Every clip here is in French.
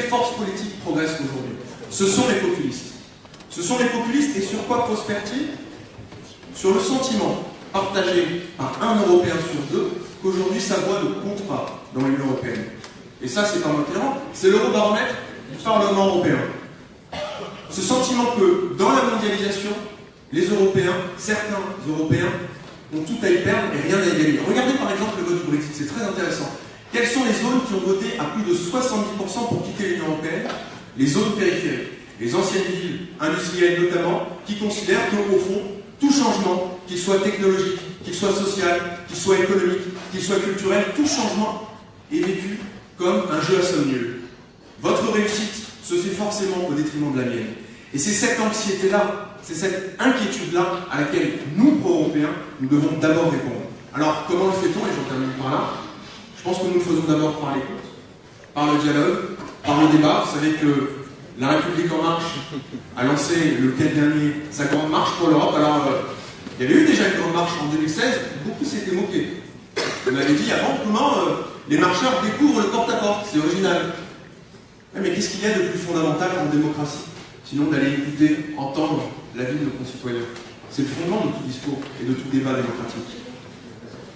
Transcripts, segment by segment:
forces politiques progressent aujourd'hui? Ce sont les populistes. Ce sont les populistes, et sur quoi prospèrent-ils? Sur le sentiment partagé par un Européen sur deux qu'aujourd'hui sa voix ne compte pas dans l'Union européenne. Et ça, c'est pas moi qui l'invente, c'est l'Eurobaromètre du Parlement européen. Ce sentiment que dans la mondialisation, les Européens, certains Européens, ont tout à y perdre et rien à y gagner. Regardez par exemple le vote du Brexit, c'est très intéressant. Quelles sont les zones qui ont voté à plus de 70% pour quitter l'Union européenne? Les zones périphériques, les anciennes villes industrielles notamment, qui considèrent qu'au fond, tout changement, qu'il soit technologique, qu'il soit social, qu'il soit économique, qu'il soit culturel, tout changement est vécu comme un jeu à somme nulle. Votre réussite se fait forcément au détriment de la mienne. Et c'est cette anxiété-là, c'est cette inquiétude-là à laquelle nous, pro-européens, nous devons d'abord répondre. Alors, comment le fait-on? Et j'en termine par là. Je pense que nous le faisons d'abord par l'écoute, par le dialogue, par le débat. Vous savez que La République En Marche a lancé le week-end dernier sa grande marche pour l'Europe. Alors, il y avait eu déjà une grande marche en 2016, beaucoup s'étaient moqués. On avait dit avant comment les marcheurs découvrent le porte-à-porte, c'est original. Mais qu'est-ce qu'il y a de plus fondamental en démocratie, sinon d'aller écouter, entendre l'avis de nos concitoyens? C'est le fondement de tout discours et de tout débat démocratique.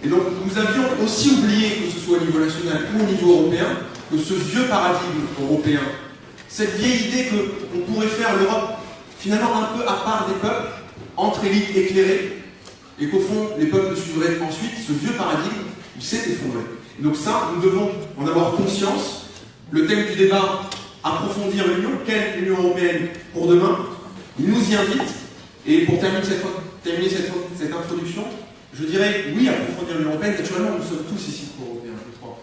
Et donc, nous avions aussi oublié, que ce soit au niveau national ou au niveau européen, que ce vieux paradigme européen, cette vieille idée qu'on pourrait faire l'Europe finalement un peu à part des peuples, entre élites éclairées, et qu'au fond, les peuples suivraient ensuite, ce vieux paradigme, il s'est effondré. Et donc ça, nous devons en avoir conscience. Le thème du débat, approfondir l'Union, quelle Union européenne pour demain, il nous y invite. Et pour terminer cette introduction, je dirais oui, approfondir l'Union européenne. Naturellement, nous sommes tous ici pro-européens, je crois.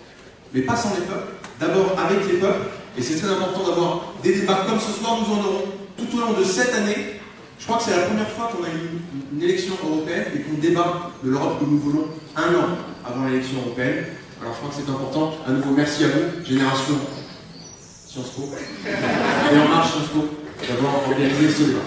Mais pas sans les peuples, d'abord avec les peuples, et c'est très important d'avoir des débats comme ce soir. Nous en aurons tout au long de cette année. Je crois que c'est la première fois qu'on a une élection européenne et qu'on débat de l'Europe que nous voulons un an avant l'élection européenne. Alors je crois que c'est important. À nouveau, merci à vous, Génération Sciences Po, et En Marche Sciences Po, d'avoir organisé ce débat.